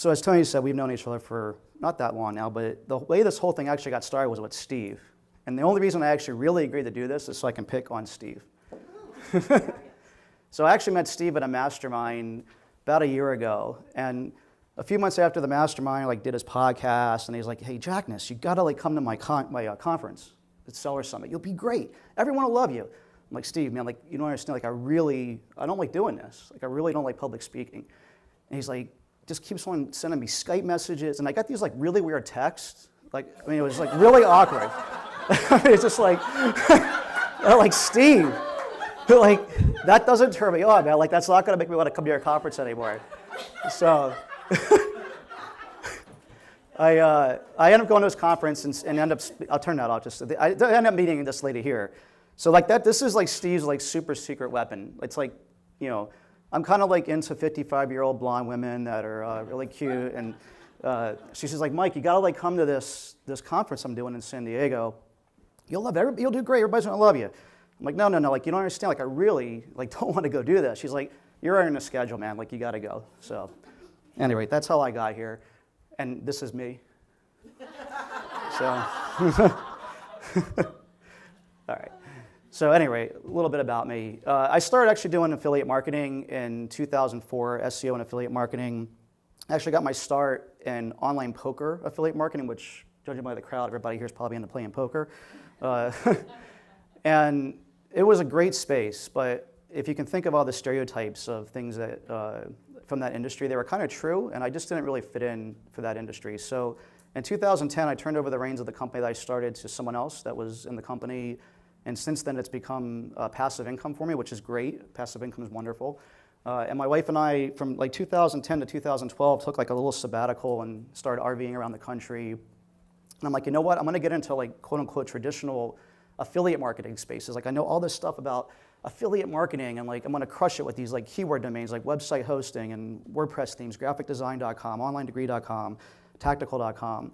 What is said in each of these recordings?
So as Tony said, we've known each other for not that long now, but the way this whole thing actually got started was with Steve. And the only reason I actually really agreed to do this is so I can pick on Steve. So I actually met Steve at a mastermind about a year ago. And a few months after the mastermind, I did his podcast, and he's like, hey, Jackness, you gotta come to my conference, the Seller Summit. You'll be great. Everyone will love you. I'm like, Steve, man, you don't understand, I don't like doing this. I really don't like public speaking. And he's like, just keeps on sending me Skype messages, and I got these really weird texts. It was really awkward. It's just like Steve, that doesn't turn me on, man. That's not gonna make me want to come to your conference anymore. So I ended up going to this conference and end up, I'll turn that off I ended up meeting this lady here. So this is Steve's super secret weapon. It's I'm kind of into 55-year-old blonde women that are really cute, and she says Mike, you gotta come to this conference I'm doing in San Diego. You'll do great. Everybody's gonna love you. I'm like, no, you don't understand. I really don't want to go do this. She's like, you're already in a schedule, man. You gotta go. So, anyway, that's how I got here, and this is me. So, all right. So anyway, a little bit about me. I started actually doing affiliate marketing in 2004, SEO and affiliate marketing. I actually got my start in online poker affiliate marketing, which, judging by the crowd, everybody here is probably into playing poker. And it was a great space, but if you can think of all the stereotypes of things that from that industry, they were kind of true, and I just didn't really fit in for that industry. So in 2010, I turned over the reins of the company that I started to someone else that was in the company. And since then, it's become passive income for me, which is great. Passive income is wonderful. And my wife and I, from 2010 to 2012, took a little sabbatical and started RVing around the country. And I'm like, you know what? I'm going to get into quote unquote traditional affiliate marketing spaces. I know all this stuff about affiliate marketing, and I'm going to crush it with these keyword domains like website hosting and WordPress themes, graphicdesign.com, onlinedegree.com, tactical.com.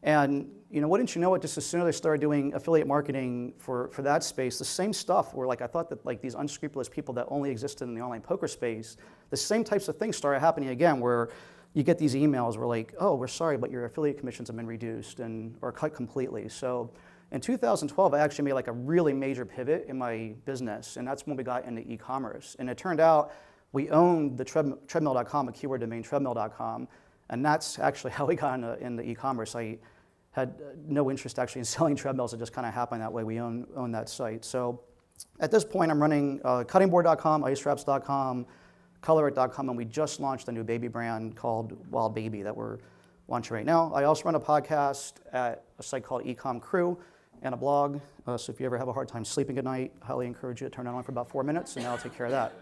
And wouldn't you know it, just as soon as I started doing affiliate marketing for that space, the same stuff where I thought that these unscrupulous people that only existed in the online poker space, the same types of things started happening again, where you get these emails where oh, we're sorry, but your affiliate commissions have been reduced or cut completely. So in 2012, I actually made a really major pivot in my business, and that's when we got into e-commerce. And it turned out we owned the treadmill.com, a keyword domain, treadmill.com. And that's actually how we got into e-commerce. I had no interest actually in selling treadmills. It just kind of happened that way. We own that site. So at this point, I'm running cuttingboard.com, icewraps.com, colorit.com, and we just launched a new baby brand called Wild Baby that we're launching right now. I also run a podcast at a site called Ecom Crew and a blog. So if you ever have a hard time sleeping at night, I highly encourage you to turn it on for about 4 minutes, and I'll take care of that.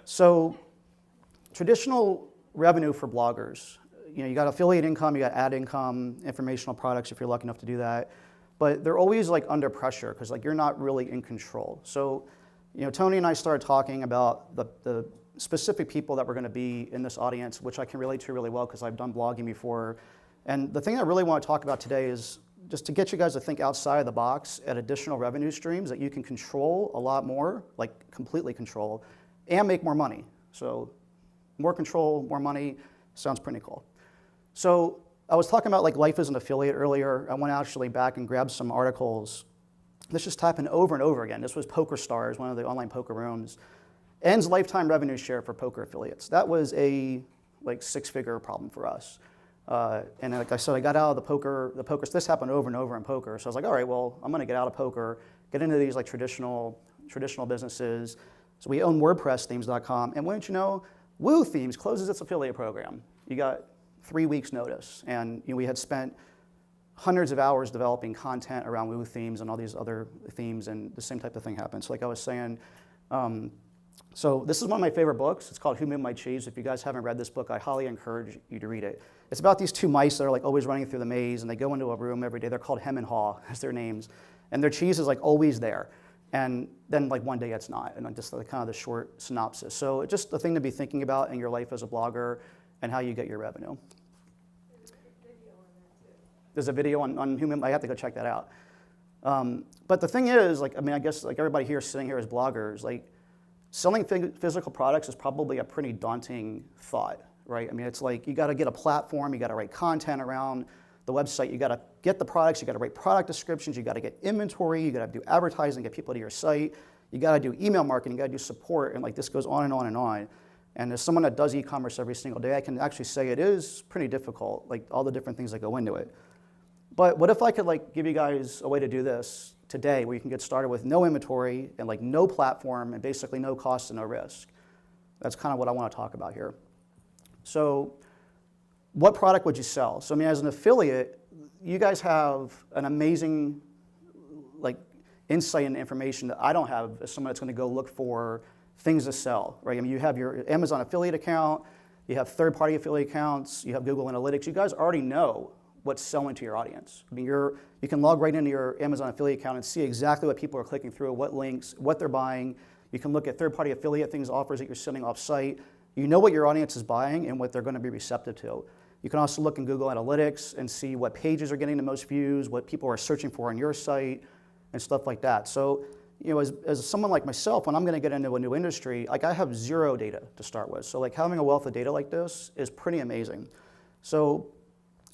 So traditional revenue for bloggers. You got affiliate income, you got ad income, informational products if you're lucky enough to do that. But they're always under pressure because you're not really in control. So, Tony and I started talking about the specific people that were going to be in this audience, which I can relate to really well because I've done blogging before. And the thing I really want to talk about today is just to get you guys to think outside of the box at additional revenue streams that you can control a lot more, completely control, and make more money. So more control, more money, sounds pretty cool. So I was talking about life as an affiliate earlier. I went actually back and grabbed some articles. This just happened over and over again. This was Poker Stars, one of the online poker rooms. Ends lifetime revenue share for poker affiliates. That was a 6-figure problem for us. And like I said, I got out of the poker. This happened over and over in poker. So I was like, all right, well, I'm going to get out of poker, get into these traditional businesses. So we own WordPress themes.com, and wouldn't you know, Woo Themes closes its affiliate program. You got 3 weeks notice, and we had spent hundreds of hours developing content around Woo Themes and all these other themes, and the same type of thing happened. So like I was saying, so this is one of my favorite books. It's called Who Moved My Cheese. If you guys haven't read this book, I highly encourage you to read it. It's about these two mice that are always running through the maze, and they go into a room every day. They're called Hem and Haw, that's their names, and their cheese is always there. And then one day it's not, and just kind of the short synopsis. So it's just a thing to be thinking about in your life as a blogger and how you get your revenue. There's a video on Human. I have to go check that out. But the thing is, I guess everybody here sitting here as bloggers, selling physical products is probably a pretty daunting thought. right? I mean, it's like you got to get a platform, you got to write content around the website, you got to get the products, you got to write product descriptions, you got to get inventory, you got to do advertising, get people to your site, you got to do email marketing, you got to do support, and like this goes on and on and on. And as someone that does e-commerce every single day, I can actually say it is pretty difficult, like all the different things that go into it. But what if I could like give you guys a way to do this today where you can get started with no inventory and like no platform and basically no cost and no risk? That's kind of what I want to talk about here. So what product would you sell? So I mean, as an affiliate, you guys have an amazing like insight and information that I don't have as someone that's going to go look for things to sell, right? I mean, you have your Amazon affiliate account, you have third-party affiliate accounts, you have Google Analytics. You guys already know what's selling to your audience. I mean, you can log right into your Amazon affiliate account and see exactly what people are clicking through, what links, what they're buying. You can look at third-party affiliate things, offers that you're sending off-site. You know what your audience is buying and what they're going to be receptive to. You can also look in Google Analytics and see what pages are getting the most views, what people are searching for on your site, and stuff like that. So, you know, as someone like myself, when I'm going to get into a new industry, like I have zero data to start with. So like having a wealth of data like this is pretty amazing. So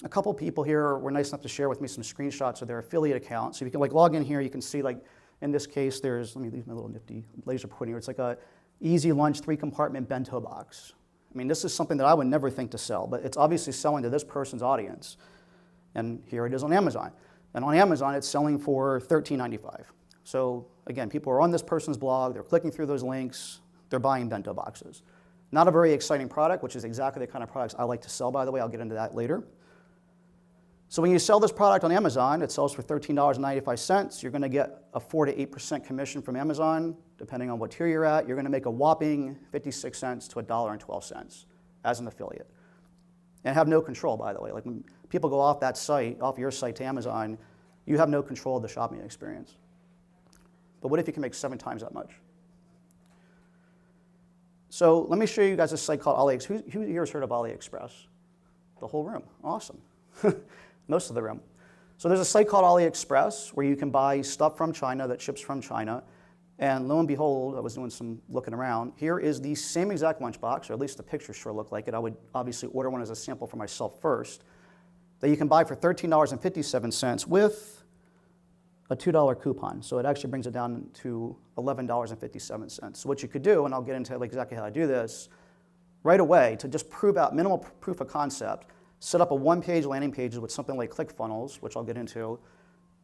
a couple people here were nice enough to share with me some screenshots of their affiliate account. So you can like log in here, you can see like, in this case, there's, let me leave my little nifty laser pointer. It's like a easy lunch 3-compartment bento box. I mean, this is something that I would never think to sell, but it's obviously selling to this person's audience. And here it is on Amazon. And on Amazon, it's selling for $13.95. So again, people are on this person's blog, they're clicking through those links, they're buying bento boxes. Not a very exciting product, which is exactly the kind of products I like to sell, by the way. I'll get into that later. So when you sell this product on Amazon, it sells for $13.95. You're going to get a 4 to 8% commission from Amazon, depending on what tier you're at. You're going to make a whopping 56 cents to $1.12 as an affiliate. And have no control, by the way. Like when people go off that site, off your site to Amazon, you have no control of the shopping experience. But what if you can make 7 times that much? So let me show you guys a site called AliExpress. Who here has heard of AliExpress? The whole room. Awesome. Most of the room. So there's a site called AliExpress where you can buy stuff from China that ships from China. And lo and behold, I was doing some looking around. Here is the same exact lunchbox, or at least the pictures sure look like it. I would obviously order one as a sample for myself first, that you can buy for $13.57 with a $2 coupon. So it actually brings it down to $11.57. So what you could do, and I'll get into like exactly how I do this, right away to just prove out minimal proof of concept, set up a one-page landing page with something like ClickFunnels, which I'll get into.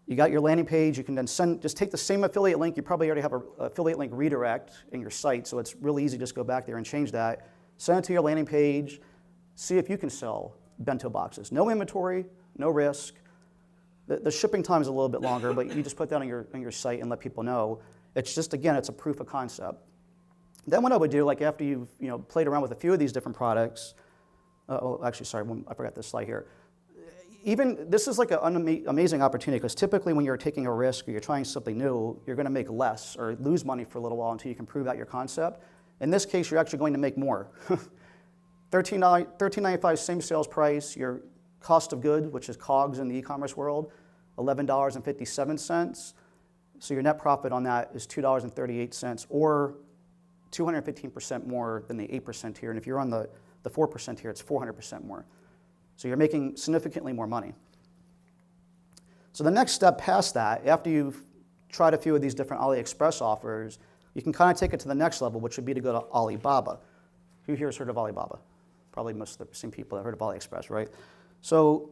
You got your landing page, you can then just take the same affiliate link. You probably already have an affiliate link redirect in your site, so it's really easy to just go back there and change that. Send it to your landing page, see if you can sell bento boxes. No inventory, no risk. The shipping time is a little bit longer, but you just put that on your site and let people know. It's just, again, it's a proof of concept. Then what I would do, like after you've played around with a few of these different products, actually, sorry, I forgot this slide here. Even this is like an amazing opportunity because typically when you're taking a risk or you're trying something new, you're going to make less or lose money for a little while until you can prove out your concept. In this case, you're actually going to make more. $13.95 same sales price. Your cost of goods, which is COGS in the e-commerce world, $11.57. So your net profit on that is $2.38 or 215% more than the 8% here. And if you're on the 4% here, it's 400% more. So you're making significantly more money. So the next step past that, after you've tried a few of these different AliExpress offers, you can kind of take it to the next level, which would be to go to Alibaba. Who here has heard of Alibaba? Probably most of the same people that heard of AliExpress, right? So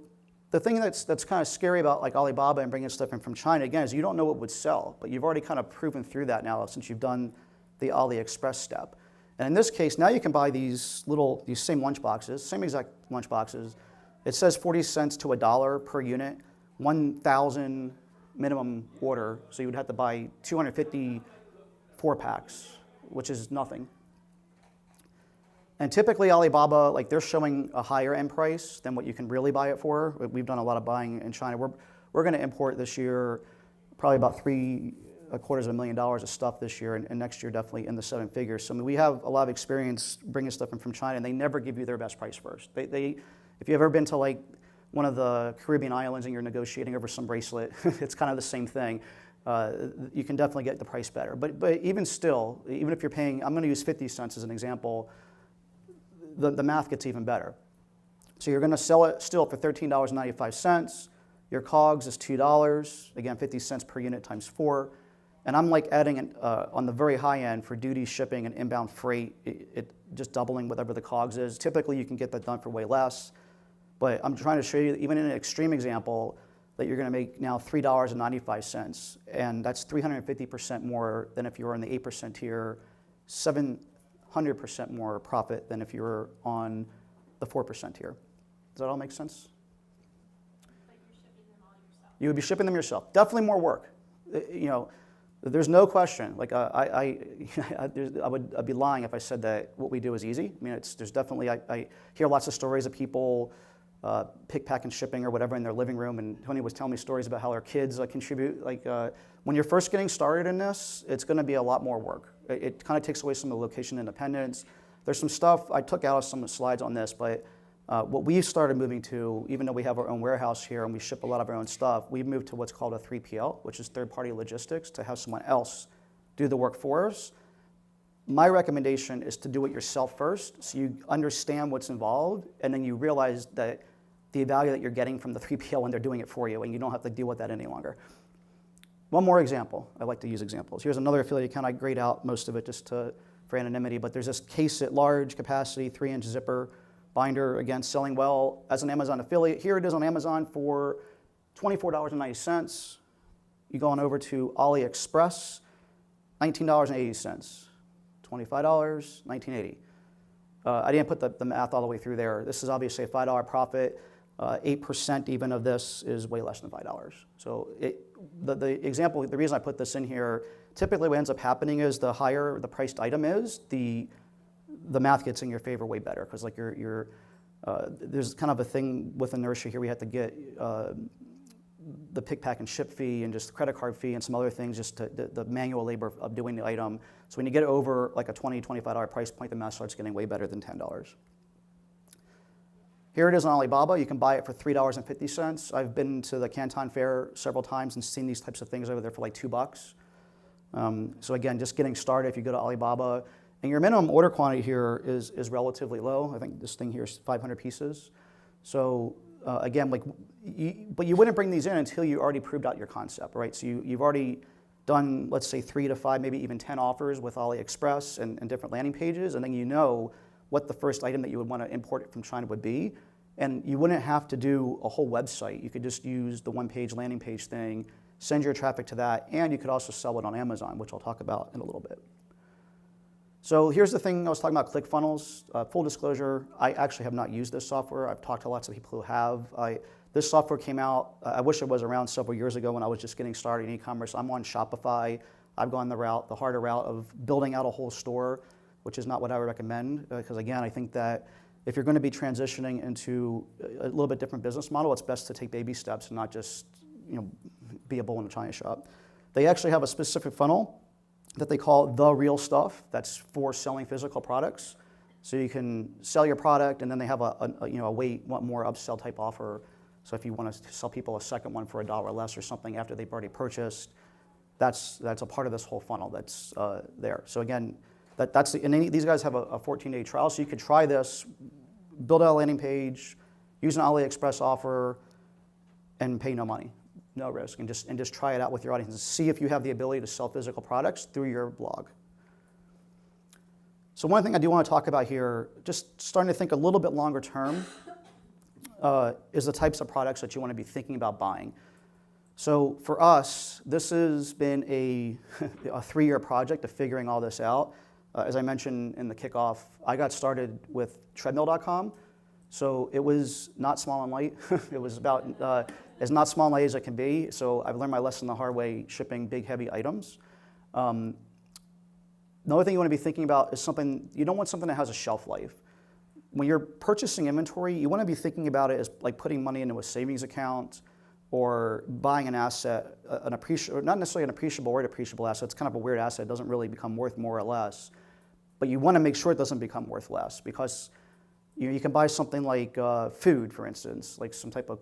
the thing that's kind of scary about like Alibaba and bringing stuff in from China, again, is you don't know what would sell, but you've already kind of proven through that now since you've done the AliExpress step. And in this case, now you can buy these same lunchboxes, same exact lunchboxes. It says 40 cents to $1 per unit, 1,000 minimum order. So you would have to buy 250 4-packs, which is nothing. And typically Alibaba, like they're showing a higher end price than what you can really buy it for. We've done a lot of buying in China. We're going to import this year probably about $750,000 of stuff this year, and next year definitely in the 7 figures. So I mean, we have a lot of experience bringing stuff in from China, and they never give you their best price first. If you've ever been to like one of the Caribbean islands and you're negotiating over some bracelet, it's kind of the same thing. You can definitely get the price better. But even still, even if you're paying, I'm going to use 50 cents as an example, the math gets even better. So you're going to sell it still for $13.95. Your COGS is $2, again, 50 cents per unit times 4. And I'm like adding on the very high end for duty, shipping, and inbound freight, it just doubling whatever the COGS is. Typically, you can get that done for way less. But I'm trying to show you, even in an extreme example, that you're going to make now $3.95. And that's 350% more than if you were in the 8% tier, 700% more profit than if you were on the 4% tier. Does that all make sense? But you're shipping them all yourself. You would be shipping them yourself. Definitely more work. You know, there's no question. Like I'd be lying if I said that what we do is easy. I mean, there's definitely, I hear lots of stories of people pick, pack, and shipping or whatever in their living room, and Tony was telling me stories about how their kids contribute. When you're first getting started in this, it's going to be a lot more work. It kind of takes away some of the location independence. There's some stuff, I took out some slides on this, but what we've started moving to, even though we have our own warehouse here and we ship a lot of our own stuff, we've moved to what's called a 3PL, which is third-party logistics, to have someone else do the work for us. My recommendation is to do it yourself first, so you understand what's involved, and then you realize that the value that you're getting from the 3PL when they're doing it for you, and you don't have to deal with that any longer. One more example. I like to use examples. Here's another affiliate account. I grayed out most of it just for anonymity, but there's this case at large capacity, 3-inch zipper binder, again, selling well as an Amazon affiliate. Here it is on Amazon for $24.90. You go on over to AliExpress, $19.80. $25, $19.80. I didn't put the math all the way through there. This is obviously a $5 profit. 8% even of this is way less than $5. So the example, the reason I put this in here, typically what ends up happening is the higher the priced item is, the math gets in your favor way better, because like there's kind of a thing with inertia here. We have to get the pick, pack, and ship fee, and just the credit card fee, and some other things, just the manual labor of doing the item. So when you get over like a $20, $25 price point, the math starts getting way better than $10. Here it is on Alibaba. You can buy it for $3.50. I've been to the Canton Fair several times and seen these types of things over there for like $2. So again, just getting started, if you go to Alibaba, and your minimum order quantity here is relatively low. I think this thing here is 500 pieces. So again, but you wouldn't bring these in until you already proved out your concept, right? So you've already done, let's say, 3 to 5, maybe even 10 offers with AliExpress and different landing pages, and then you know what the first item that you would want to import it from China would be. And you wouldn't have to do a whole website. You could just use the one-page landing page thing, send your traffic to that, and you could also sell it on Amazon, which I'll talk about in a little bit. So here's the thing I was talking about, ClickFunnels. Full disclosure, I actually have not used this software. I've talked to lots of people who have. This software came out, I wish it was around several years ago when I was just getting started in e-commerce. I'm on Shopify. I've gone the harder route of building out a whole store, which is not what I would recommend, because again, I think that if you're going to be transitioning into a little bit different business model, it's best to take baby steps and not just be a bull in a china shop. They actually have a specific funnel that they call the real stuff. That's for selling physical products. So you can sell your product, and then they have a wait, want more upsell type offer. So if you want to sell people a second one for $1 less or something after they've already purchased, that's a part of this whole funnel that's there. So again, and these guys have a 14-day trial, so you could try this, build out a landing page, use an AliExpress offer, and pay no money, no risk, and just try it out with your audience and see if you have the ability to sell physical products through your blog. So one thing I do want to talk about here, just starting to think a little bit longer term, is the types of products that you want to be thinking about buying. So for us, this has been a 3-year project of figuring all this out. As I mentioned in the kickoff, I got started with treadmill.com. So it was not small and light. It was about as not small and light as it can be. So I've learned my lesson the hard way, shipping big, heavy items. Another thing you want to be thinking about is you don't want something that has a shelf life. When you're purchasing inventory, you want to be thinking about it as like putting money into a savings account or buying an asset, not necessarily an appreciable or depreciable asset. It's kind of a weird asset. It doesn't really become worth more or less. But you want to make sure it doesn't become worth less, because you can buy something like food, for instance, like some type of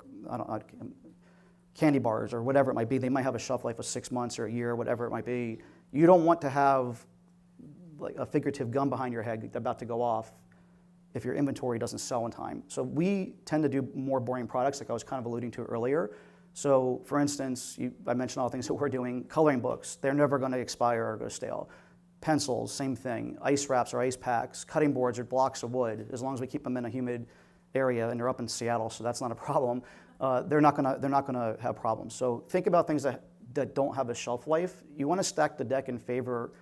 candy bars or whatever it might be. They might have a shelf life of 6 months or a year, whatever it might be. You don't want to have like a figurative gun behind your head about to go off if your inventory doesn't sell in time. So we tend to do more boring products, like I was kind of alluding to earlier. So for instance, I mentioned all the things that we're doing. Coloring books, they're never going to expire or go stale. Pencils, same thing. Ice wraps or ice packs. Cutting boards or blocks of wood, as long as we keep them in a humid area, and they're up in Seattle, so that's not a problem. They're not gonna have problems. So think about things that don't have a shelf life. You want to stack the deck in favor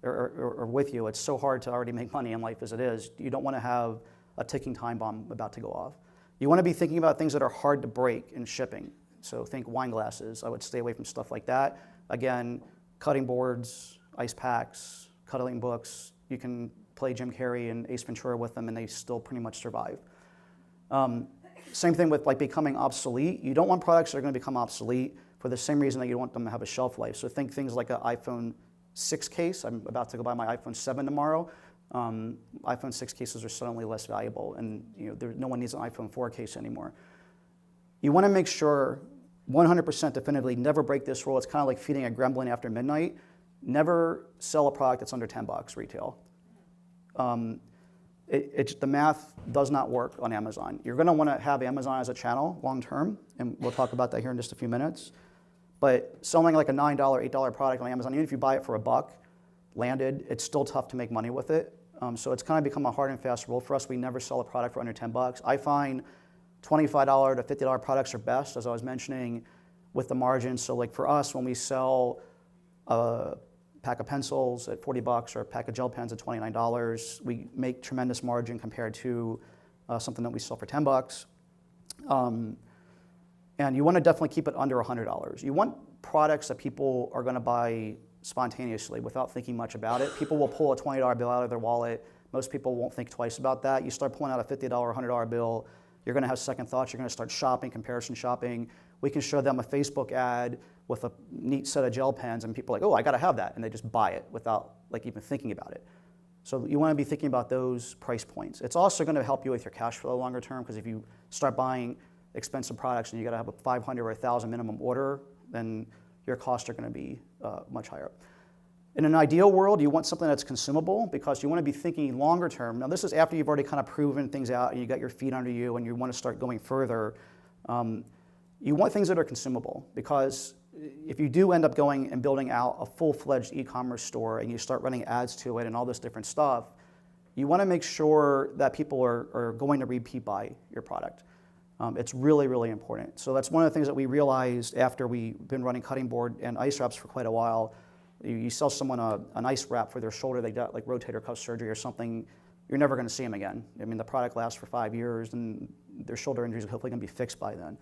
or with you. It's so hard to already make money in life as it is. You don't want to have a ticking time bomb about to go off. You want to be thinking about things that are hard to break in shipping. So think wine glasses. I would stay away from stuff like that. Again, cutting boards, ice packs, coloring books. You can play Jim Carrey and Ace Ventura with them, and they still pretty much survive. Same thing with like becoming obsolete. You don't want products that are going to become obsolete for the same reason that you want them to have a shelf life. So think things like an iPhone 6 case. I'm about to go buy my iPhone 7 tomorrow. iPhone 6 cases are suddenly less valuable, and no one needs an iPhone 4 case anymore. You want to make sure 100% definitively never break this rule. It's kind of like feeding a gremlin after midnight. Never sell a product that's under $10 retail. The math does not work on Amazon. You're going to want to have Amazon as a channel long term, and we'll talk about that here in just a few minutes. But selling like a $9, $8 product on Amazon, even if you buy it for $1 landed, it's still tough to make money with it. So it's kind of become a hard and fast rule for us. We never sell a product for under $10. I find $25 to $50 products are best, as I was mentioning, with the margin. So like for us, when we sell a pack of pencils at $40 or a pack of gel pens at $29, we make tremendous margin compared to something that we sell for $10. And you want to definitely keep it under $100. You want products that people are going to buy spontaneously without thinking much about it. People will pull a $20 bill out of their wallet. Most people won't think twice about that. You start pulling out a $50 or $100 bill, you're going to have second thoughts. You're going to start shopping, comparison shopping. We can show them a Facebook ad with a neat set of gel pens, and people are like, oh, I got to have that, and they just buy it without like even thinking about it. So you want to be thinking about those price points. It's also going to help you with your cash flow longer term, because if you start buying expensive products and you got to have a 500 or 1,000 minimum order, then your costs are going to be much higher. In an ideal world, you want something that's consumable, because you want to be thinking longer term. Now, this is after you've already kind of proven things out and you got your feet under you and you want to start going further. You want things that are consumable, because if you do end up going and building out a full-fledged e-commerce store and you start running ads to it and all this different stuff, you want to make sure that people are going to repeat buy your product. It's really, really important. So that's one of the things that we realized after we've been running cutting board and ice wraps for quite a while. You sell someone an ice wrap for their shoulder, they got like rotator cuff surgery or something, you're never going to see them again. I mean, the product lasts for 5 years, and their shoulder injuries are hopefully going to be fixed by then.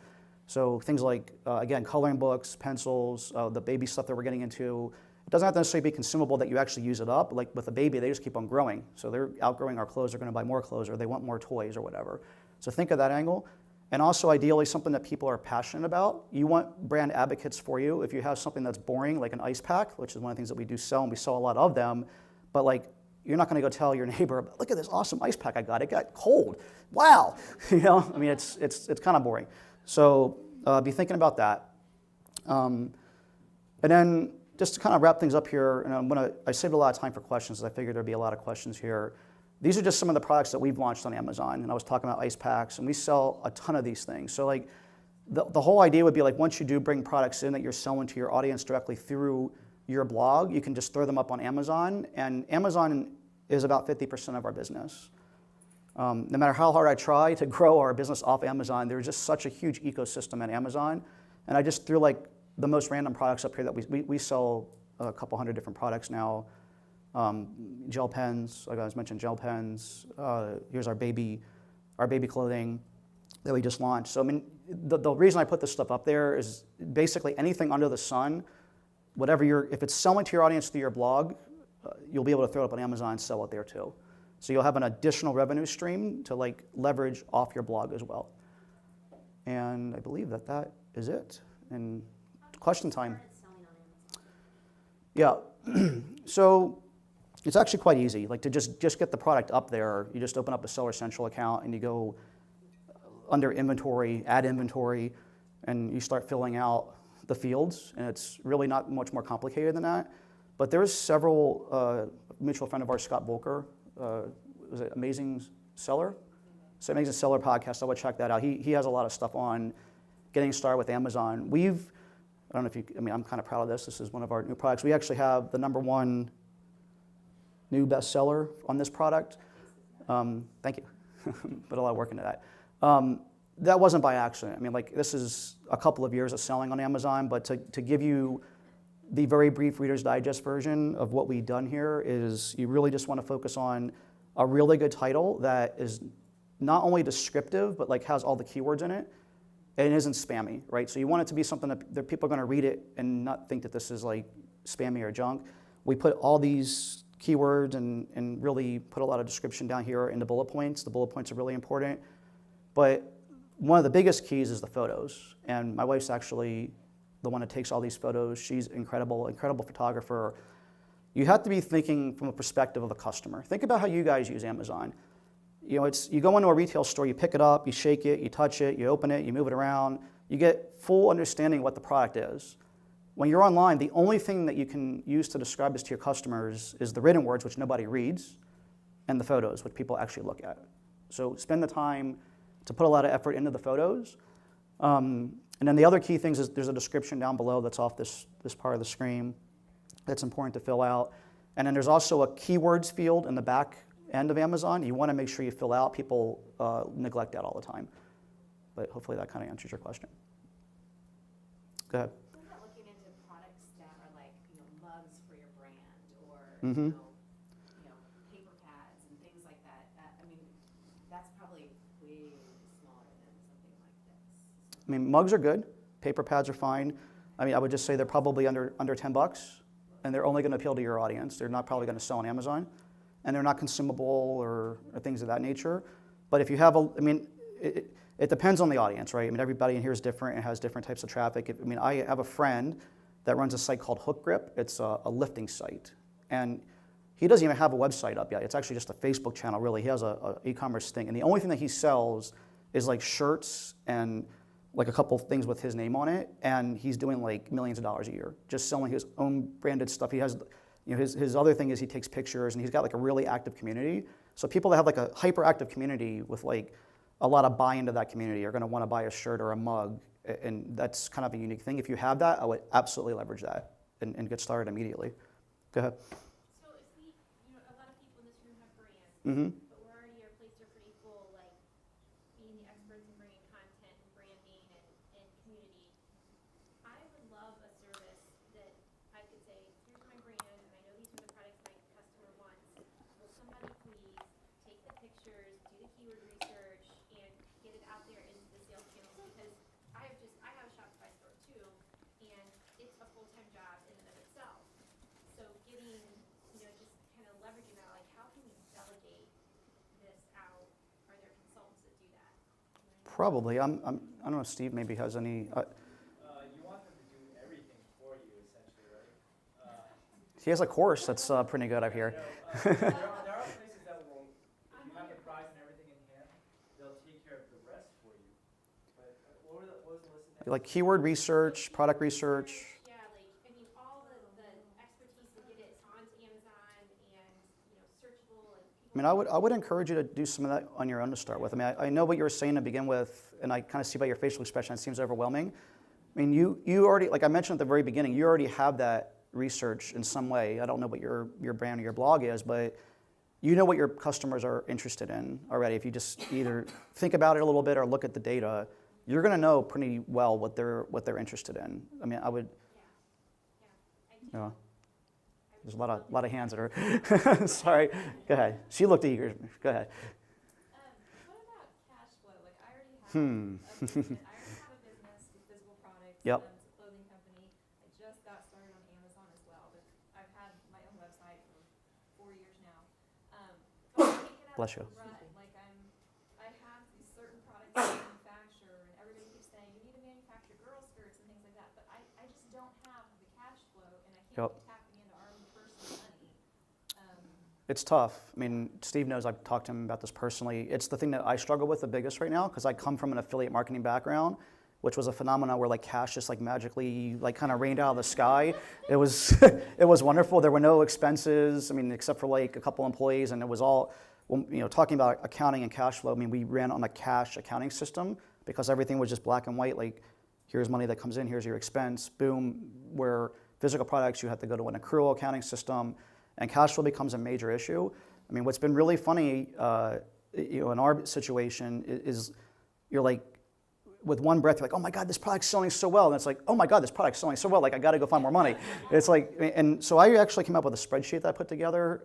So things like, again, coloring books, pencils, the baby stuff that we're getting into, it doesn't have to necessarily be consumable that you actually use it up. Like with a baby, they just keep on growing. So they're outgrowing our clothes, they're going to buy more clothes, or they want more toys or whatever. So think of that angle. And also ideally something that people are passionate about. You want brand advocates for you. If you have something that's boring, like an ice pack, which is one of the things that we do sell, and we sell a lot of them, but like you're not going to go tell your neighbor, look at this awesome ice pack I got. It got cold. Wow. I mean, it's kind of boring. So be thinking about that. And then just to kind of wrap things up here, and I saved a lot of time for questions, because I figured there'd be a lot of questions here. These are just some of the products that we've launched on Amazon, and I was talking about ice packs, and we sell a ton of these things. So like the whole idea would be like once you do bring products in that you're selling to your audience directly through your blog, you can just throw them up on Amazon, and Amazon is about 50% of our business. No matter how hard I try to grow our business off Amazon, there's just such a huge ecosystem at Amazon, and I just threw like the most random products up here that we sell a couple hundred different products now. Gel pens, like I mentioned, gel pens. Here's our baby clothing that we just launched. So I mean, the reason I put this stuff up there is basically anything under the sun, if it's selling to your audience through your blog, you'll be able to throw it up on Amazon and sell it there too. So you'll have an additional revenue stream to like leverage off your blog as well. And I believe that is it. And question time. Yeah. So it's actually quite easy. Like to just get the product up there, you just open up a Seller Central account and you go under inventory, add inventory, and you start filling out the fields. And it's really not much more complicated than that. But there's several, mutual friend of ours, Scott Volker, was it Amazing Seller. So Amazing Seller podcast. I would check that out. He has a lot of stuff on getting started with Amazon. I don't know if you, I mean, I'm kind of proud of this. This is one of our new products. We actually have the #1 new bestseller on this product. Thank you. Put a lot of work into that. That wasn't by accident. I mean, like, this is a couple of years of selling on Amazon, but to give you the very brief Reader's Digest version of what we've done here is you really just want to focus on a really good title that is not only descriptive, but like has all the keywords in it and isn't spammy, right? So you want it to be something that people are going to read it and not think that this is like spammy or junk. We put all these keywords and really put a lot of description down here in the bullet points. The bullet points are really important. But one of the biggest keys is the photos. And my wife's actually the one that takes all these photos. She's incredible photographer. You have to be thinking from a perspective of the customer. Think about how you guys use Amazon. You know, you go into a retail store, you pick it up, you shake it, you touch it, you open it, you move it around. You get full understanding of what the product is. When you're online, the only thing that you can use to describe this to your customers is the written words, which nobody reads, and the photos, which people actually look at. So spend the time to put a lot of effort into the photos. And then the other key things is there's a description down below that's off this part of the screen that's important to fill out. And then there's also a keywords field in the back end of Amazon. You want to make sure you fill out. People neglect that all the time. But hopefully that kind of answers your question. Go ahead. What about looking into products that are like, mugs for your brand or, Mm-hmm. paper pads and things like that? I mean, that's probably way smaller than something like this. I mean, mugs are good. Paper pads are fine. I mean, I would just say they're probably under $10, and they're only going to appeal to your audience. They're not probably going to sell on Amazon, and they're not consumable or things of that nature. But if you have it depends on the audience, right? I mean, everybody in here is different and has different types of traffic. I have a friend that runs a site called Hook Grip. It's a lifting site, and he doesn't even have a website up yet. It's actually just a Facebook channel, really. He has a e-commerce thing, and the only thing that he sells is like shirts and like a couple things with his name on it, and he's doing like millions of dollars a year just selling his own branded stuff. He has, his other thing is he takes pictures, and he's got like a really active community. So people that have like a hyperactive community with like a lot of buy into that community are going to want to buy a shirt or a mug, and that's kind of a unique thing. If you have that, I would absolutely leverage that and get started immediately. Go ahead. So if we, a lot of people in this room have brands, Mm-hmm. but we're already, our plates are pretty full, like being the experts in bringing content and branding and community. I would love a service that I could say, here's my brand, and I know these are the products my customer wants. Will somebody please take the pictures, do the keyword research, and get it out there into the sales channels? Because I have a Shopify store too, and it's a full-time job in and of itself. So getting, just kind of leveraging that, like how can we delegate this out? Are there consultants that do that? Probably. I don't know if Steve maybe has any. You want them to do everything for you, essentially, right? He has a course that's pretty good, I hear. There are places that will, if you have the price and everything in hand, they'll take care of the rest for you. But what was the list of Like keyword research, product research. Yeah, all the expertise to get it onto Amazon and, searchable and people. I mean, I would encourage you to do some of that on your own to start with. I mean, I know what you were saying to begin with, and I kind of see by your facial expression it seems overwhelming. I mean, you already, like I mentioned at the very beginning, you already have that research in some way. I don't know what your brand or your blog is, but you know what your customers are interested in already. If you just either think about it a little bit or look at the data, you're going to know pretty well what they're interested in. I mean, I would. Yeah. There's a lot of hands that are. Sorry. Go ahead. She looked eager. Go ahead. What about cash flow? Like I already have a business. I already have a business with physical products. Yep. It's a clothing company. I just got started on Amazon as well, but I've had my own website for 4 years now. But I can't get out Bless of you. the rut. Like I have these certain products I manufacture, and everybody keeps saying you need to manufacture girl skirts and things like that. But I just don't have the cash flow, and I can't Yep. be tapping into our own personal money. It's tough. I mean, Steve knows I've talked to him about this personally. It's the thing that I struggle with the biggest right now because I come from an affiliate marketing background, which was a phenomenon where like cash just like magically like kind of rained out of the sky. It was it was wonderful. There were no expenses. I mean, except for like a couple employees, and it was all when, talking about accounting and cash flow, I mean, we ran on a cash accounting system because everything was just black and white. Like, here's money that comes in, here's your expense, boom. Where physical products, you have to go to an accrual accounting system, and cash flow becomes a major issue. I mean, what's been really funny, in our situation is you're like, with one breath, you're like, oh my God, this product's selling so well. And it's like, oh my God, this product's selling so well. Like, I got to go find more money. It's like, and so I actually came up with a spreadsheet that I put together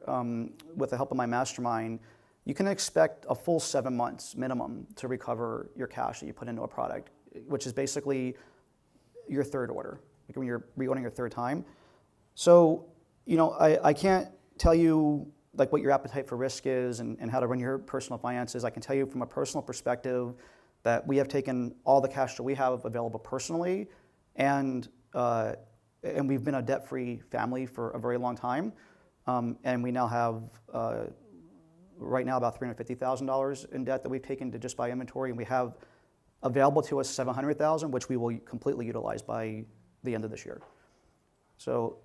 with the help of my mastermind. You can expect a full 7 months minimum to recover your cash that you put into a product, which is basically your third order, like when you're reordering your third time. So, I can't tell you like what your appetite for risk is and how to run your personal finances. I can tell you from a personal perspective that we have taken all the cash that we have available personally, and we've been a debt-free family for a very long time, and we now have right now about $350,000 in debt that we've taken to just buy inventory, and we have available to us $700,000, which we will completely utilize by the end of this year. So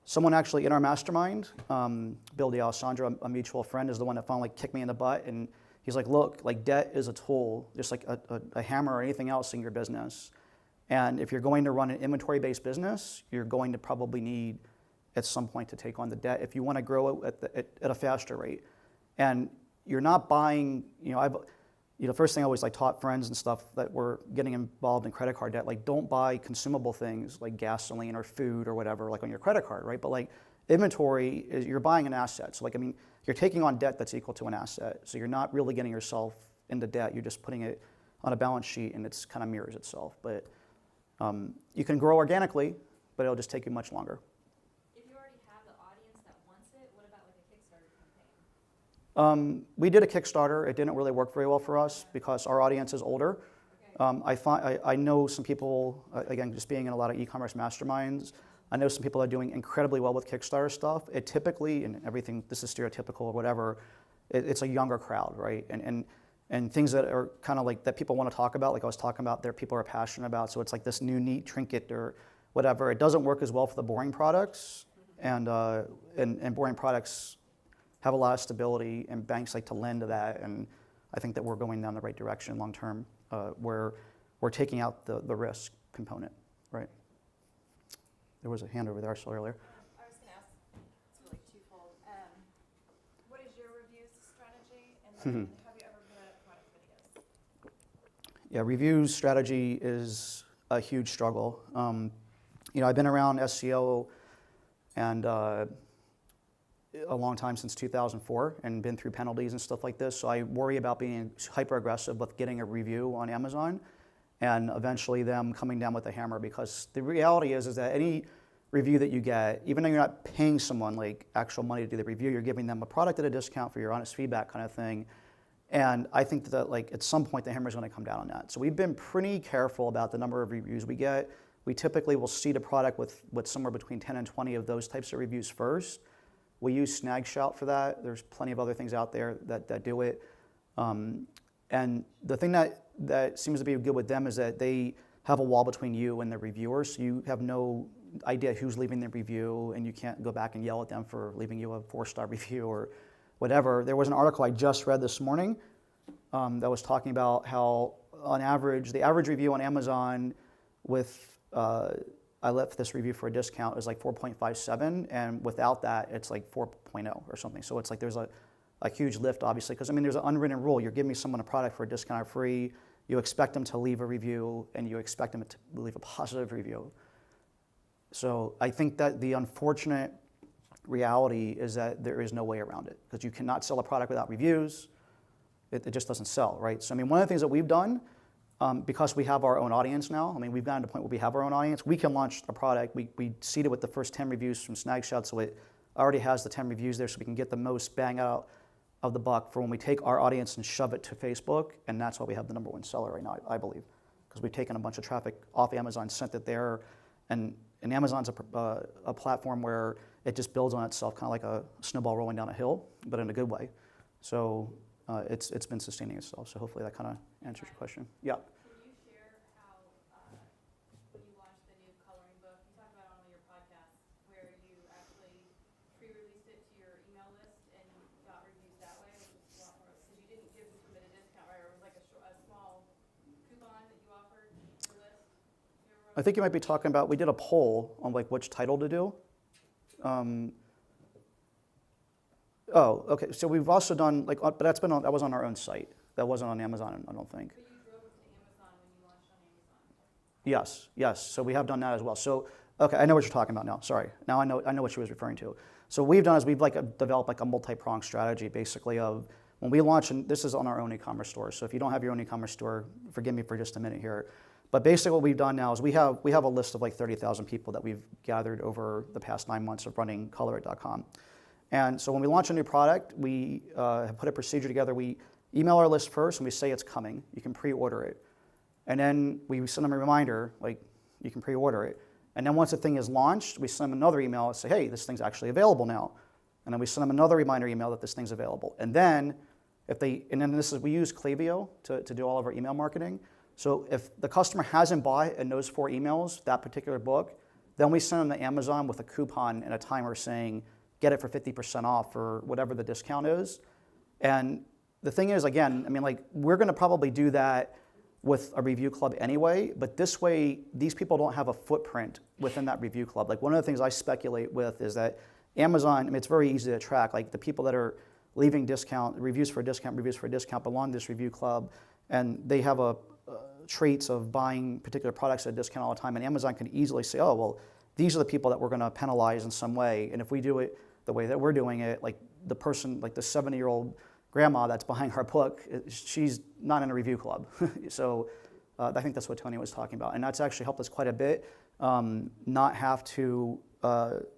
someone actually in our mastermind, Bill D'Alessandro, a mutual friend, is the one that finally kicked me in the butt, and he's like, look, like debt is a tool, just like a hammer or anything else in your business. And if you're going to run an inventory-based business, you're going to probably need at some point to take on the debt if you want to grow it at a faster rate. And you're not buying, first thing I always like taught friends and stuff that were getting involved in credit card debt, like don't buy consumable things like gasoline or food or whatever, like on your credit card, right? But like inventory is, you're buying an asset. So you're taking on debt that's equal to an asset. So you're not really getting yourself into debt. You're just putting it on a balance sheet and it's kind of mirrors itself. But you can grow organically, but it'll just take you much longer. If you already have the audience that wants it, what about like a Kickstarter campaign? We did a Kickstarter. It didn't really work very well for us because our audience is older. Okay. I know some people, again, just being in a lot of e-commerce masterminds, I know some people are doing incredibly well with Kickstarter stuff. It typically, and everything, this is stereotypical or whatever, it's a younger crowd, right? And things that are kind of like that people want to talk about, like I was talking about, that people are passionate about. So it's like this new neat trinket or whatever. It doesn't work as well for the boring products, and boring products have a lot of stability, and banks like to lend to that. And I think that we're going down the right direction long term, where we're taking out the risk component, right? There was a hand over there I saw earlier. I was going to ask, it's really twofold. What is your reviews strategy, and then have you ever put out product videos? Yeah, reviews strategy is a huge struggle. I've been around SEO and a long time, since 2004, and been through penalties and stuff like this. So I worry about being hyper aggressive with getting a review on Amazon, and eventually them coming down with a hammer, because the reality is that any review that you get, even though you're not paying someone like actual money to do the review, you're giving them a product at a discount for your honest feedback kind of thing. And I think that like at some point the hammer is going to come down on that. So we've been pretty careful about the number of reviews we get. We typically will seed a product with somewhere between 10 and 20 of those types of reviews first. We use Snagshout for that. There's plenty of other things out there that do it. And the thing that seems to be good with them is that they have a wall between you and the reviewer, so you have no idea who's leaving the review, and you can't go back and yell at them for leaving you a 4-star review or whatever. There was an article I just read this morning that was talking about how, on average, the average review on Amazon with I left this review for a discount is like 4.57, and without that, it's like 4.0 or something. So it's like there's a huge lift, obviously, because there's an unwritten rule. You're giving me someone a product for a discount or free. You expect them to leave a review, and you expect them to leave a positive review. So I think that the unfortunate reality is that there is no way around it, because you cannot sell a product without reviews. It just doesn't sell, right? So one of the things that we've done, because we have our own audience now, we've gotten to the point where we have our own audience, we can launch a product. We seed it with the first 10 reviews from Snagshout, so it already has the 10 reviews there, so we can get the most bang out of the buck for when we take our audience and shove it to Facebook, and that's why we have the #1 seller right now, I believe, because we've taken a bunch of traffic off Amazon, sent it there, and Amazon's a platform where it just builds on itself, kind of like a snowball rolling down a hill, but in a good way. So it's been sustaining itself. So hopefully that kind of answers your question. Yeah. Can you share how, when you launched the new coloring book, you talked about it on one of your podcasts, where you actually pre-released it to your email list and got reviews that way? I think you might be talking about, we did a poll on like which title to do. Oh, okay, so we've also done, like, but that was on our own site. That wasn't on Amazon, I don't think. But you drove it to Amazon when you launched on Amazon. Yes, so we have done that as well. So, okay, I know what you're talking about now, sorry. Now I know what she was referring to. So what we've done is we've developed like a multi-pronged strategy basically of, when we launch, and this is on our own e-commerce store, so if you don't have your own e-commerce store, forgive me for just a minute here. But basically what we've done now is we have a list of like 30,000 people that we've gathered over the past 9 months of running colorit.com. And so when we launch a new product, we have put a procedure together. We email our list first and we say it's coming. You can pre-order it. And then we send them a reminder, like you can pre-order it. And then once the thing is launched, we send them another email and say, hey, this thing's actually available now. And then we send them another reminder email that this thing's available. And then we use Klaviyo to do all of our email marketing. So if the customer hasn't bought in those 4 emails, that particular book, then we send them to Amazon with a coupon and a timer saying, get it for 50% off or whatever the discount is. And the thing is, again, I mean, like, we're gonna probably do that with a review club anyway, but this way, these people don't have a footprint within that review club. Like, one of the things I speculate with is that Amazon, I mean, it's very easy to track, like the people that are leaving reviews for a discount belong to this review club, and they have traits of buying particular products at a discount all the time, and Amazon can easily say, oh, well, these are the people that we're gonna penalize in some way, and if we do it the way that we're doing it, like the person, like the 70-year-old grandma that's buying our book, she's not in a review club. So I think that's what Tony was talking about. And that's actually helped us quite a bit, not have to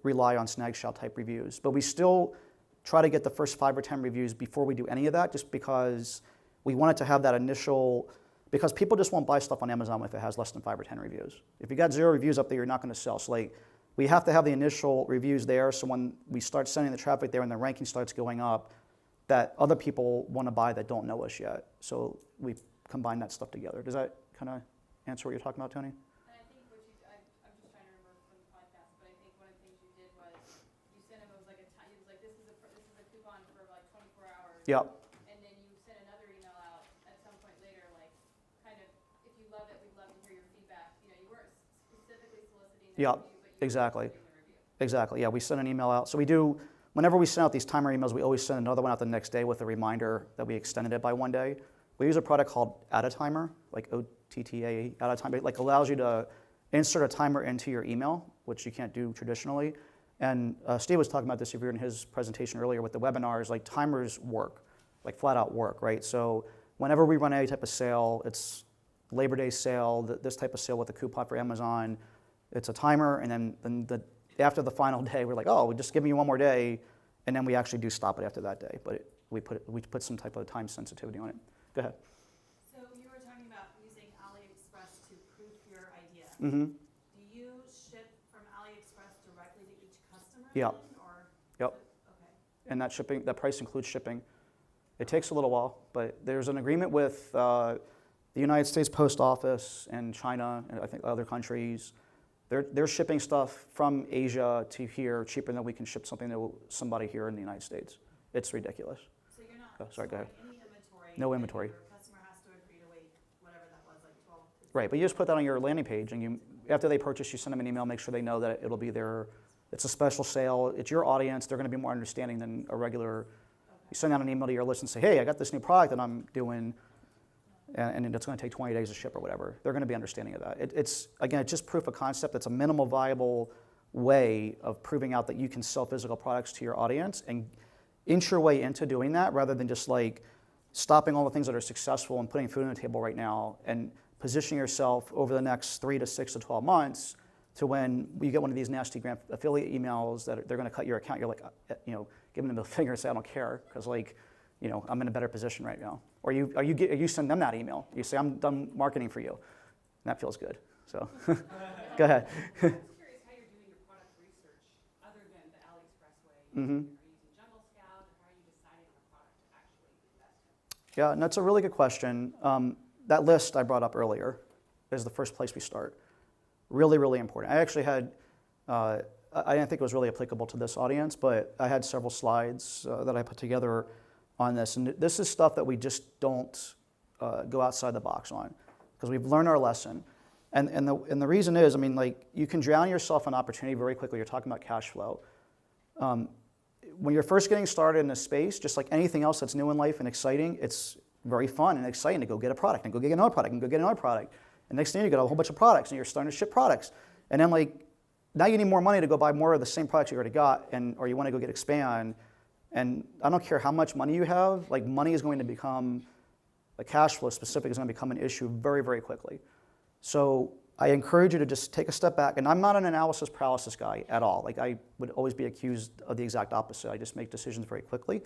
rely on Snagshell type reviews. But we still try to get the first 5 or 10 reviews before we do any of that, just because we wanted to have that initial, because people just won't buy stuff on Amazon if it has less than 5 or 10 reviews. If you got 0 reviews up there, you're not gonna sell. So like, we have to have the initial reviews there, so when we start sending the traffic there and the ranking starts going up, that other people want to buy that don't know us yet. So we combine that stuff together. Does that kind of answer what you're talking about, Tony? And I think I'm just trying to remember from the podcast, but I think one of the things you did was you sent him, it was like this is a coupon for like 24 hours. Yep. And then you sent another email out at some point later, like kind of, if you love it, we'd love to hear your feedback. You know, you weren't specifically soliciting the Yep. review, but you Exactly. were soliciting the review. Exactly. Yeah, we send an email out. So we do, whenever we send out these timer emails, we always send another one out the next day with a reminder that we extended it by 1 day. We use a product called Add a Timer, like OTTA, Add a Timer. It like allows you to insert a timer into your email, which you can't do traditionally. And Steve was talking about this in his presentation earlier with the webinars, like timers work, like flat out work, right? So whenever we run any type of sale, it's Labor Day sale, this type of sale with a coupon for Amazon, it's a timer, and then after the final day, we're like, oh, we're just giving you 1 more day, and then we actually do stop it after that day. But we put some type of time sensitivity on it. Go ahead. So you were talking about using AliExpress to proof your idea. Mm-hmm. Do you ship from AliExpress directly to each customer? Yep. Then, or Yep. Okay. And that price includes shipping. It takes a little while, but there's an agreement with the United States Post Office and China and I think other countries. They're shipping stuff from Asia to here cheaper than we can ship something to somebody here in the United States. It's ridiculous. So you're not Sorry, go ahead. storing any inventory. No and inventory. Your customer has to agree to wait, whatever that was, like 12. Right, but you just put that on your landing page, and after they purchase, you send them an email, make sure they know that it'll be there. It's a special sale. It's your audience. They're going to be more understanding than a regular. You send out an email to your list and say, hey, I got this new product that I'm doing, and it's going to take 20 days to ship or whatever. They're going to be understanding of that. It's just proof of concept. It's a minimal viable way of proving out that you can sell physical products to your audience and inch your way into doing that rather than just like stopping all the things that are successful and putting food on the table right now and positioning yourself over the next 3 to 6 to 12 months to when you get one of these nasty affiliate emails that they're going to cut your account, you're like, giving them the finger and say, I don't care, because I'm in a better position right now. Or you send them that email. You say, I'm done marketing for you. And that feels good. So, go ahead. I'm just curious how you're doing your product research other than the AliExpress way. Mm-hmm. Are you using Jungle Scout, and how are you deciding on a product to actually invest in? Yeah, and that's a really good question. That list I brought up earlier is the first place we start. Really, really important. I actually had, I didn't think it was really applicable to this audience, but I had several slides that I put together on this. And this is stuff that we just don't go outside the box on because we've learned our lesson. And the reason is, I mean, like, you can drown yourself in opportunity very quickly. You're talking about cash flow. When you're first getting started in a space, just like anything else that's new in life and exciting, it's very fun and exciting to go get a product and go get another product and go get another product. And next thing you get a whole bunch of products and you're starting to ship products. And then, like, now you need more money to go buy more of the same products you already got, or you want to go expand. And I don't care how much money you have, like, money is going to become, the cash flow specific is going to become an issue very, very quickly. So I encourage you to just take a step back. And I'm not an analysis paralysis guy at all. Like, I would always be accused of the exact opposite. I just make decisions very quickly.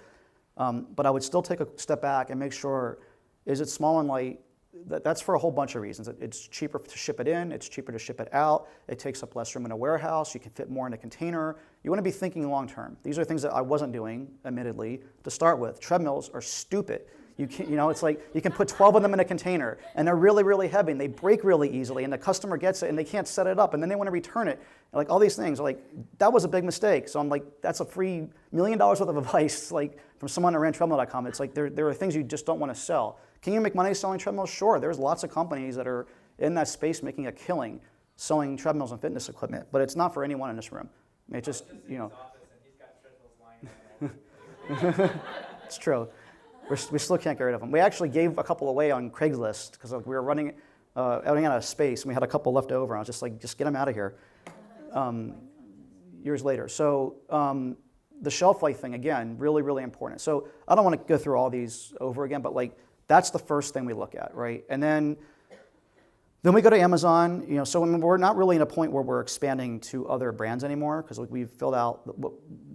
But I would still take a step back and make sure, is it small and light? That's for a whole bunch of reasons. It's cheaper to ship it in. It's cheaper to ship it out. It takes up less room in a warehouse. You can fit more in a container. You want to be thinking long term. These are things that I wasn't doing, admittedly, to start with. Treadmills are stupid. It's like you can put 12 of them in a container, and they're really, really heavy, and they break really easily, and the customer gets it, and they can't set it up, and then they want to return it. And like, all these things, like, that was a big mistake. So I'm like, that's a free $1 million worth of advice, like, from someone that ran treadmill.com. It's like, there are things you just don't want to sell. Can you make money selling treadmills? Sure. There's lots of companies that are in that space making a killing selling treadmills and fitness equipment, but it's not for anyone in this room. I mean, it's just, in his office and he's got treadmills lying around. It's true. We still can't get rid of them. We actually gave a couple away on Craigslist because we were running out of space, and we had a couple left over. I was just like, just get them out of here. Years later. So the shelf life thing, again, really, really important. So I don't want to go through all these over again, but like, that's the first thing we look at, right? And then we go to Amazon. So we're not really in a point where we're expanding to other brands anymore, because we've filled out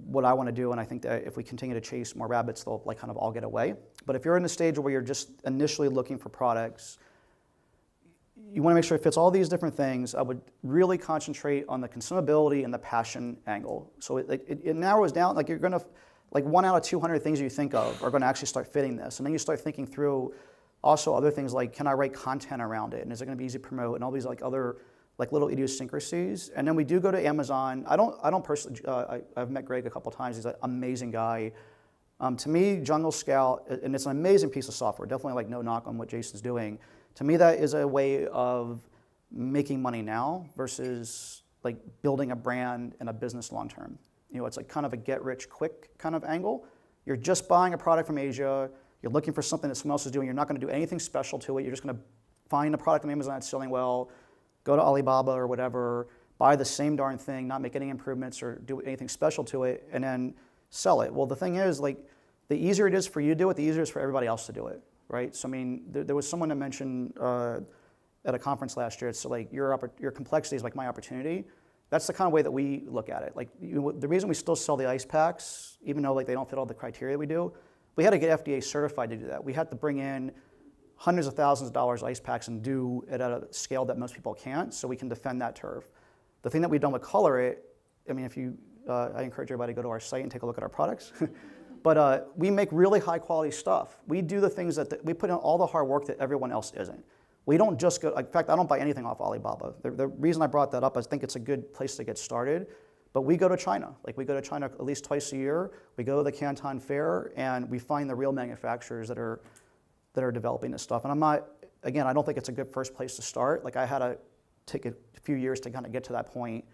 what I want to do, and I think that if we continue to chase more rabbits, they'll like kind of all get away. But if you're in a stage where you're just initially looking for products, you want to make sure it fits all these different things. I would really concentrate on the consumability and the passion angle. So it narrows down. Like, you're going to, like, 1 out of 200 things you think of are going to actually start fitting this. And then you start thinking through also other things like, can I write content around it? And is it going to be easy to promote? And all these like other like little idiosyncrasies. And then we do go to Amazon. I don't personally, I've met Greg a couple times. He's an amazing guy. To me, Jungle Scout, and it's an amazing piece of software, definitely like no knock on what Jason's doing. To me, that is a way of making money now versus like building a brand and a business long term. It's like kind of a get rich quick kind of angle. You're just buying a product from Asia. You're looking for something that someone else is doing. You're not going to do anything special to it. You're just going to find a product on Amazon that's selling well, go to Alibaba or whatever, buy the same darn thing, not make any improvements or do anything special to it, and then sell it. Well, the thing is, like, the easier it is for you to do it, the easier it is for everybody else to do it, right? So, I mean, there was someone that mentioned at a conference last year, it's like your complexity is like my opportunity. That's the kind of way that we look at it. Like, the reason we still sell the ice packs, even though like they don't fit all the criteria we do, we had to get FDA certified to do that. We had to bring in hundreds of thousands of dollars ice packs and do it at a scale that most people can't, so we can defend that turf. The thing that we've done with Color It, I mean, I encourage everybody to go to our site and take a look at our products. But we make really high quality stuff. We do the things that we put in all the hard work that everyone else isn't. We don't just go, in fact, I don't buy anything off Alibaba. The reason I brought that up is I think it's a good place to get started. But we go to China. Like, we go to China at least twice a year. We go to the Canton Fair, and we find the real manufacturers that are developing this stuff. And I don't think it's a good first place to start. Like, I had to take a few years to kind of get to that point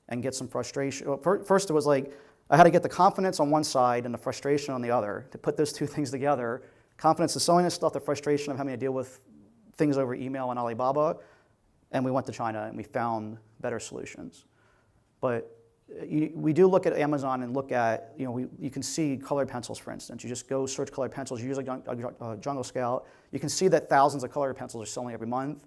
and get some frustration. Well, first, it was like, I had to get the confidence on one side and the frustration on the other to put those two things together. Confidence of selling this stuff, the frustration of having to deal with things over email and Alibaba. And we went to China, and we found better solutions. But we do look at Amazon and look at, you can see colored pencils, for instance. You just go search colored pencils, you use like Jungle Scout. You can see that thousands of colored pencils are selling every month.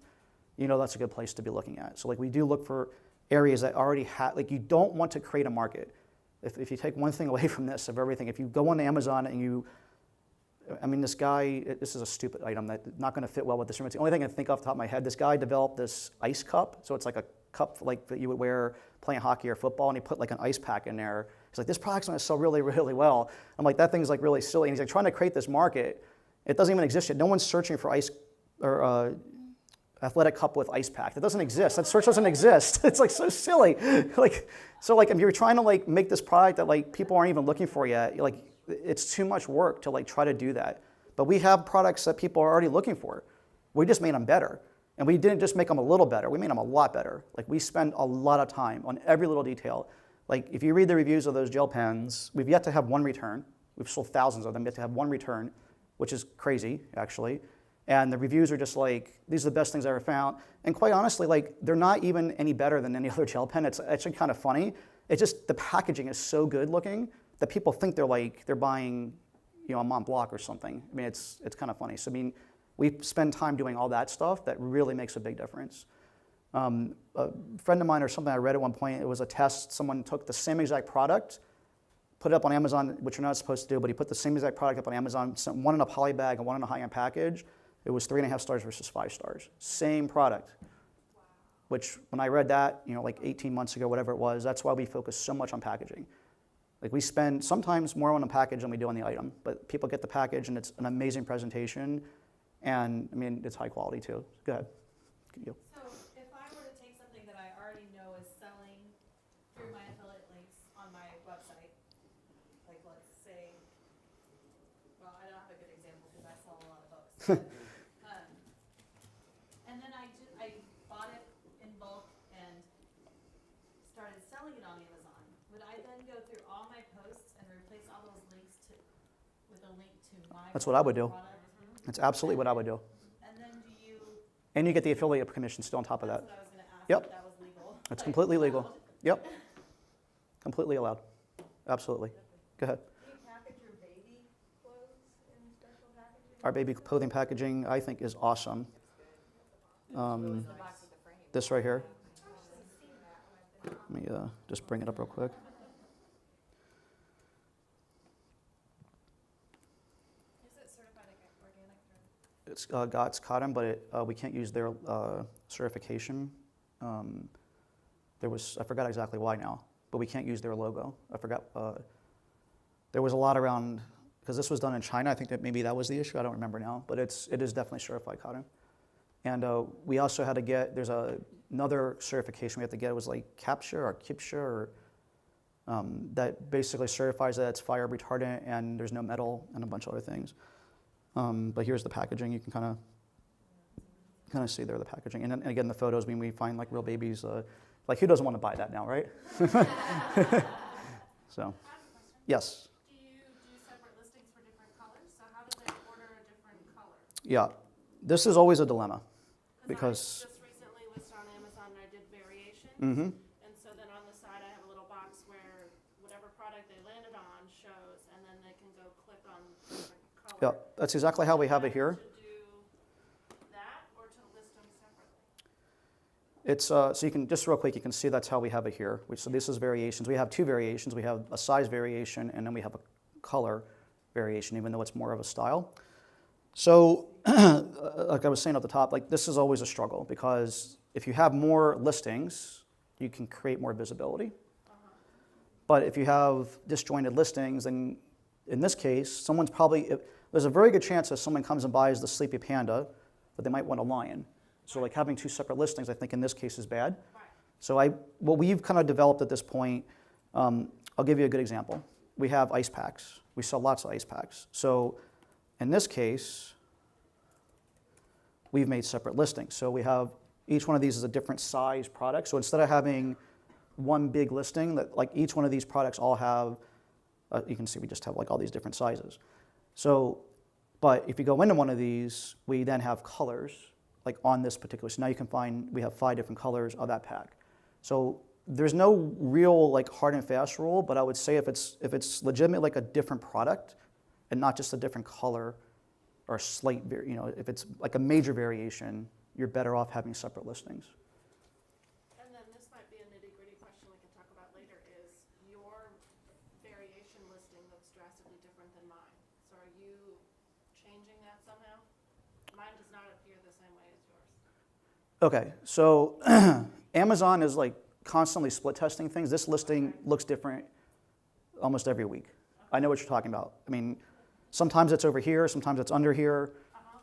That's a good place to be looking at. So like, we do look for areas that already have, like, you don't want to create a market. If you take one thing away from this, of everything, if you go on Amazon and this guy, this is a stupid item that's not going to fit well with this room. It's the only thing I can think off the top of my head. This guy developed this ice cup. So it's like a cup like that you would wear playing hockey or football, and he put like an ice pack in there. He's like, this product's going to sell really, really well. I'm like, that thing's like really silly. And he's like trying to create this market. It doesn't even exist yet. No one's searching for ice or athletic cup with ice pack. That doesn't exist. That search doesn't exist. It's like so silly. So if you're trying to like make this product that like people aren't even looking for yet, like, it's too much work to like try to do that. But we have products that people are already looking for. We just made them better. And we didn't just make them a little better, we made them a lot better. Like we spend a lot of time on every little detail. Like if you read the reviews of those gel pens, we've yet to have one return. We've sold thousands of them, yet to have one return, which is crazy, actually. And the reviews are just like, these are the best things I ever found. And quite honestly, like they're not even any better than any other gel pen. It's actually kind of funny. It's just the packaging is so good looking that people think they're buying, a Mont Blanc or something. I mean, it's kind of funny. So I mean, we spend time doing all that stuff that really makes a big difference. A friend of mine or something I read at one point, it was a test. Someone took the same exact product, put it up on Amazon, which you're not supposed to do, but he put the same exact product up on Amazon, sent one in a poly bag and one in a high-end package. It was 3.5 stars versus 5 stars. Same product. Which, when I read that, like 18 months ago, whatever it was, that's why we focus so much on packaging. Like we spend sometimes more on the package than we do on the item, but people get the package and it's an amazing presentation, and I mean, it's high quality too. Go ahead. You. So if I were to take something that I already know is selling through my affiliate links on my website, like let's say, well, I don't have a good example because I sell a lot of books. But, and then I bought it in bulk and started selling it on Amazon. Would I then go through all my posts and replace all those links with a link to my That's what I would do. product? That's absolutely what I would do. And then do you? And you get the affiliate commission still on top of that. That's what I was going to ask. Yep. If that was legal. It's completely legal. Yep. Completely allowed. Absolutely. Go ahead. Do you package your baby clothes in special packaging? Our baby clothing packaging, I think, is awesome. This right here. Let me just bring it up real quick. Is it certified organic or? It's GOTS cotton, but we can't use their certification. I forgot exactly why now, but we can't use their logo. I forgot. There was a lot around, because this was done in China. I think that maybe that was the issue. I don't remember now, but it is definitely certified cotton. And we also had to get, there's another certification we have to get. It was like CAPTCHA or KIPSHA, or that basically certifies that it's fire retardant and there's no metal and a bunch of other things. But here's the packaging. You can kind of see there the packaging. And then again, the photos, when we find like real babies, like who doesn't want to buy that now, right? So, yes. Do you do separate listings for different colors? So how do they order a different color? Yeah, this is always a dilemma because. I just recently listed on Amazon and I did variations. Mm-hmm. And so then on the side I have a little box where whatever product they landed on shows, and then they can go click on different colors. Yeah, that's exactly how we have it here. To do that or to list them separately? It's so you can just real quick. You can see that's how we have it here. So this is variations. We have two variations. We have a size variation, and then we have a color variation, even though it's more of a style. So, like I was saying at the top, like this is always a struggle because if you have more listings, you can create more visibility. But if you have disjointed listings, then in this case, there's a very good chance that someone comes and buys the Sleepy Panda, that they might want a lion. So like having two separate listings, I think in this case is bad. Right. So what we've kind of developed at this point, I'll give you a good example. We have ice packs. We sell lots of ice packs. So in this case, we've made separate listings. So we have, each one of these is a different size product. So instead of having one big listing, that like each one of these products all have, you can see we just have like all these different sizes. So, but if you go into one of these, we then have colors like on this particular. So now you can find, we have 5 different colors of that pack. So there's no real like hard and fast rule, but I would say if it's legitimate like a different product and not just a different color or a slight, if it's like a major variation, you're better off having separate listings. And then this might be a nitty-gritty question we can talk about later, is your variation listing looks drastically different than mine. So are you changing that somehow? Mine does not appear the same way as yours. Okay, so Amazon is like constantly split testing things. This listing looks different almost every week. I know what you're talking about. I mean, sometimes it's over here, sometimes it's under here.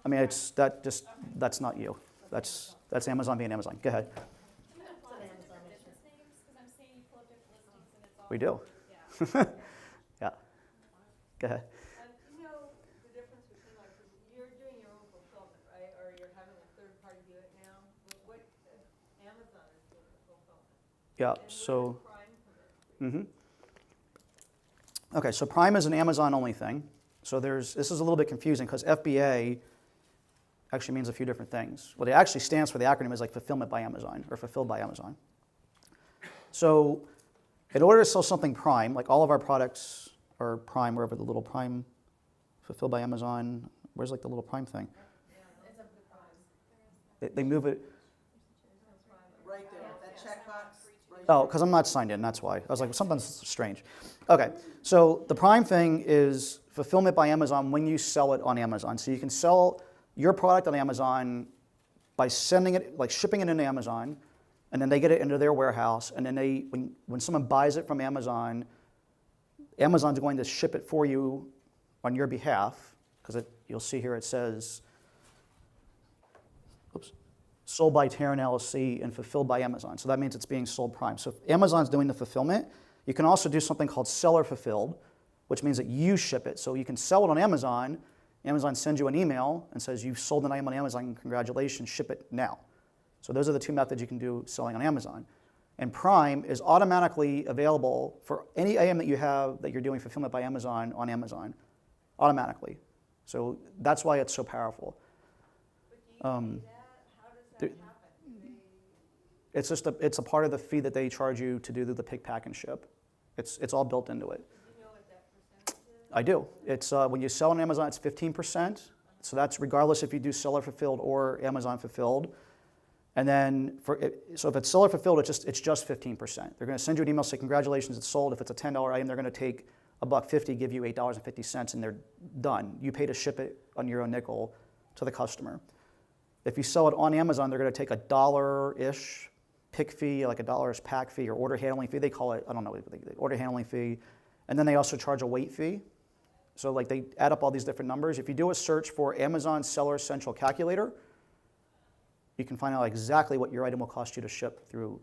I mean, that's not you. That's Amazon being Amazon. Go ahead. Do you apply to different business names? Because I'm seeing you pull up different listings and it's all. We do. Yeah. Yeah. Go ahead. You know the difference between like, you're doing your own fulfillment, right? Or you're having a third party do it now? Yeah, so. Okay, so Prime is an Amazon-only thing. So this is a little bit confusing because FBA actually means a few different things. What it actually stands for, the acronym is like Fulfillment by Amazon or Fulfilled by Amazon. So in order to sell something Prime, like all of our products are Prime, wherever the little Prime, Fulfilled by Amazon, where's like the little Prime thing? They move it. Right there, that checkbox. Right Oh, because I'm not signed in, that's why. I was like, something's strange. Okay, so the Prime thing is fulfillment by Amazon when you sell it on Amazon. So you can sell your product on Amazon by sending it, like shipping it into Amazon, and then they get it into their warehouse, and then when someone buys it from Amazon, Amazon's going to ship it for you on your behalf, because you'll see here it says, sold by Terran LLC and fulfilled by Amazon. So that means it's being sold Prime. So if Amazon's doing the fulfillment, you can also do something called seller fulfilled, which means that you ship it. So you can sell it on Amazon. Amazon sends you an email and says, you've sold an item on Amazon, congratulations, ship it now. So those are the two methods you can do selling on Amazon. And Prime is automatically available for any item that you have that you're doing fulfillment by Amazon on Amazon, automatically. So that's why it's so powerful. It's just it's a part of the fee that they charge you to do the pick, pack, and ship. It's all built into it. Do you know what that percentage is? I do. It's when you sell on Amazon, it's 15%. So that's regardless if you do seller fulfilled or Amazon fulfilled. And then so if it's seller fulfilled, it's just 15%. They're going to send you an email say congratulations, it's sold. If it's a $10 item, they're going to take $1.50, give you $8.50, and they're done. You pay to ship it on your own nickel to the customer. If you sell it on Amazon, they're going to take $1-ish pick fee, like $1 pack fee or order handling fee. They call it, I don't know, order handling fee. And then they also charge a weight fee. So like they add up all these different numbers. If you do a search for Amazon Seller Central Calculator, you can find out exactly what your item will cost you to ship through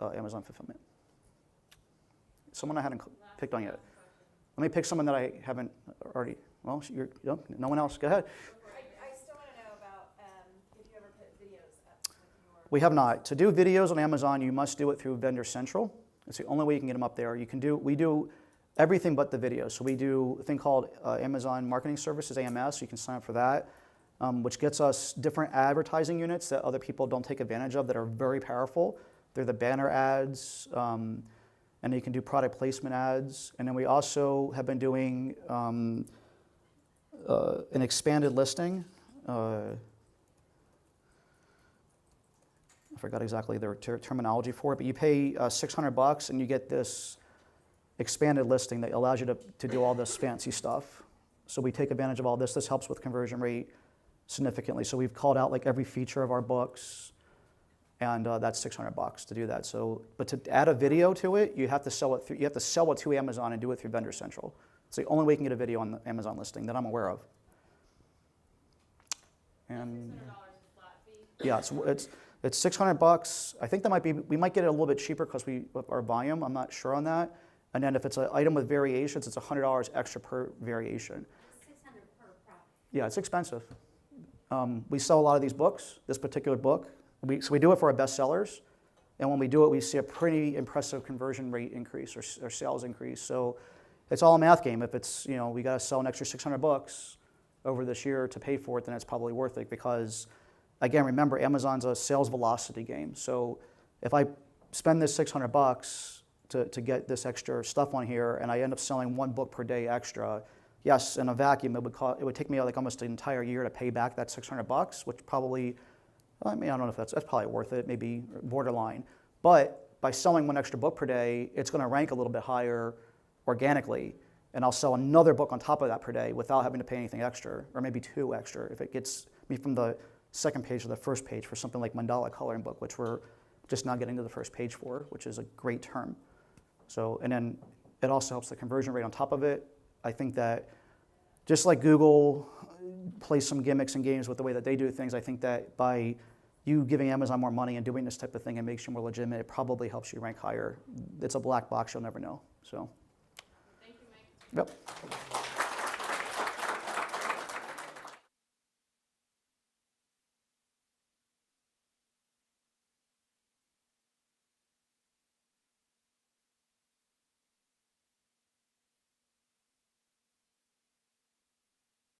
Amazon Fulfillment. Someone I hadn't picked on yet. Let me pick someone that I haven't already. Well, no one else. Go ahead. I still want to know about if you ever put videos up with your. We have not. To do videos on Amazon, you must do it through Vendor Central. It's the only way you can get them up there. We do everything but the videos. So we do a thing called Amazon Marketing Services, AMS. You can sign up for that, which gets us different advertising units that other people don't take advantage of that are very powerful. They're the banner ads, and you can do product placement ads. And then we also have been doing an expanded listing. I forgot exactly their terminology for it, but you pay $600 and you get this expanded listing that allows you to do all this fancy stuff. So we take advantage of all this. This helps with conversion rate significantly. So we've called out like every feature of our books, and that's $600 to do that. So, but to add a video to it, you have to sell it to Amazon and do it through Vendor Central. It's the only way you can get a video on the Amazon listing that I'm aware of. And $600 is flat fee. yeah, it's $600. I think we might get it a little bit cheaper because our volume. I'm not sure on that. And then if it's an item with variations, it's $100 extra per variation. $600 per product. Yeah, it's expensive. We sell a lot of these books, this particular book. So we do it for our bestsellers. And when we do it, we see a pretty impressive conversion rate increase or sales increase. So it's all a math game. If it's, we got to sell an extra 600 books over this year to pay for it, then it's probably worth it because, again, remember, Amazon's a sales velocity game. So if I spend this $600 to get this extra stuff on here, and I end up selling one book per day extra, yes, in a vacuum, it would take me like almost an entire year to pay back that $600, which probably, I don't know if that's probably worth it, maybe borderline. But by selling one extra book per day, it's going to rank a little bit higher organically, and I'll sell another book on top of that per day without having to pay anything extra, or maybe two extra if it gets me from the second page to the first page for something like mandala coloring book, which we're just not getting to the first page for, which is a great term. So, and then it also helps the conversion rate on top of it. I think that just like Google plays some gimmicks and games with the way that they do things, I think that by you giving Amazon more money and doing this type of thing and makes you more legitimate, it probably helps you rank higher. It's a black box, you'll never know. So, Thank you, Mike. yep.